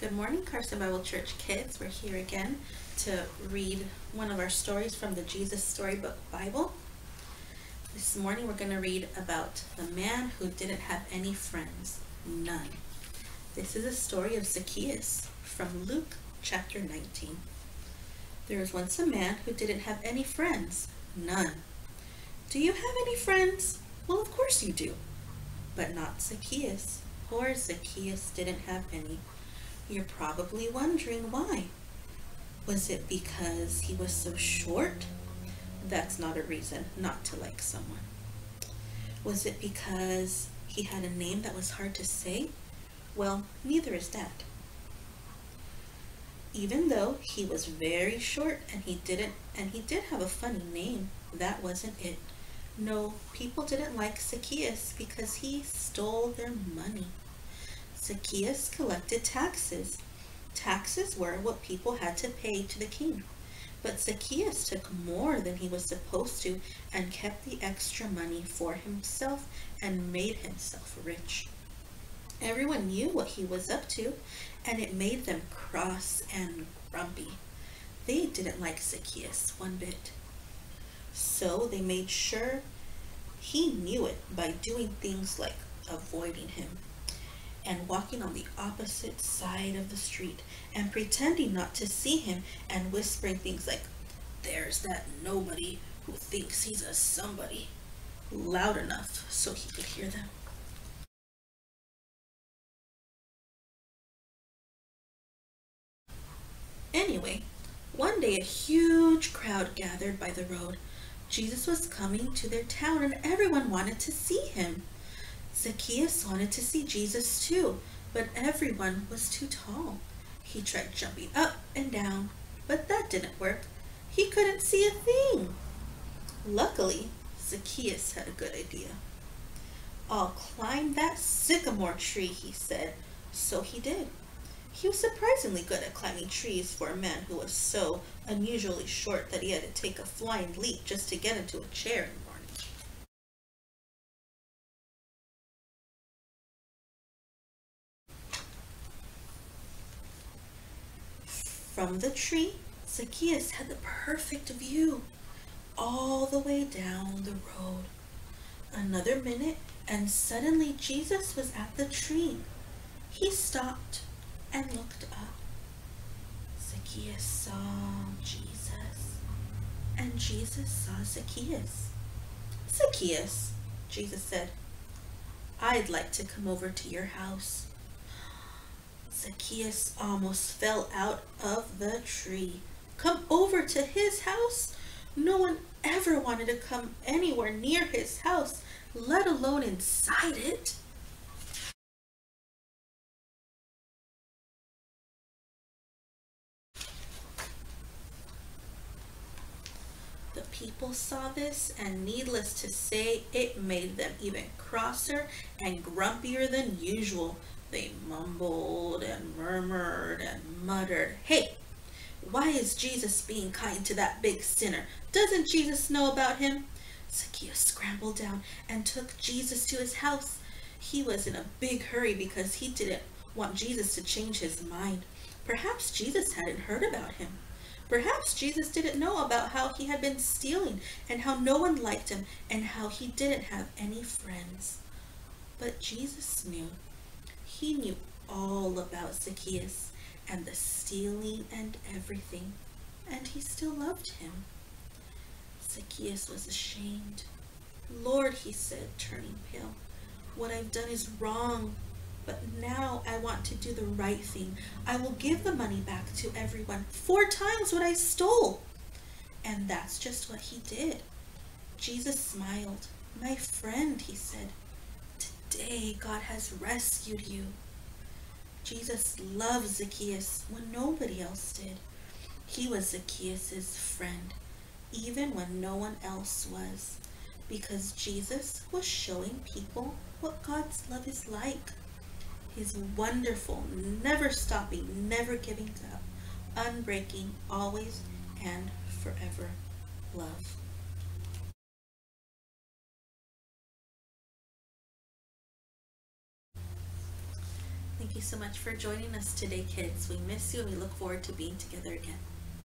Good morning, Carson Bible Church kids. We're here again to read one of our stories from the Jesus Storybook Bible. This morning we're going to read about the man who didn't have any friends, none. This is a story of Zacchaeus from Luke chapter 19. There was once a man who didn't have any friends, none. Do you have any friends? Well, of course you do, but not Zacchaeus. Poor Zacchaeus didn't have any. You're probably wondering why. Was it because he was so short? That's not a reason not to like someone. Was it because he had a name that was hard to say? Well, neither is that. Even though he was very short and he did have a funny name, that wasn't it. No, people didn't like Zacchaeus because he stole their money. Zacchaeus collected taxes. Taxes were what people had to pay to the king. But Zacchaeus took more than he was supposed to and kept the extra money for himself and made himself rich. Everyone knew what he was up to, and it made them cross and grumpy. They didn't like Zacchaeus one bit. So they made sure he knew it by doing things like avoiding him and walking on the opposite side of the street and pretending not to see him and whispering things like, "There's that nobody who thinks he's a somebody," loud enough so he could hear them. Anyway, one day a huge crowd gathered by the road. Jesus was coming to their town and everyone wanted to see him. Zacchaeus wanted to see Jesus too, but everyone was too tall. He tried jumping up and down, but that didn't work. He couldn't see a thing. Luckily, Zacchaeus had a good idea. "I'll climb that sycamore tree," he said. So he did. He was surprisingly good at climbing trees for a man who was so unusually short that he had to take a flying leap just to get into a chair in the morning. From the tree, Zacchaeus had the perfect view all the way down the road. Another minute, and suddenly Jesus was at the tree. He stopped and looked up. Zacchaeus saw Jesus, and Jesus saw Zacchaeus. "Zacchaeus," Jesus said, "I'd like to come over to your house." Zacchaeus almost fell out of the tree. Come over to his house? No one ever wanted to come anywhere near his house, let alone inside it. The people saw this, and needless to say, it made them even crosser and grumpier than usual. They mumbled and murmured and muttered, "Hey, why is Jesus being kind to that big sinner? Doesn't Jesus know about him?" Zacchaeus scrambled down and took Jesus to his house. He was in a big hurry because he didn't want Jesus to change his mind. Perhaps Jesus hadn't heard about him. Perhaps Jesus didn't know about how he had been stealing and how no one liked him and how he didn't have any friends. But Jesus knew. He knew all about Zacchaeus and the stealing and everything, and he still loved him. Zacchaeus was ashamed. "Lord," he said, turning pale, "what I've done is wrong, but now I want to do the right thing. I will give the money back to everyone, 4 times what I stole." And that's just what he did. Jesus smiled. "My friend," he said, "today God has rescued you." Jesus loved Zacchaeus when nobody else did. He was Zacchaeus' friend, even when no one else was, because Jesus was showing people what God's love is like. His wonderful, never stopping, never giving up, unbreaking, always and forever love. Thank Thank you so much for joining us today, kids. We miss you and we look forward to being together again.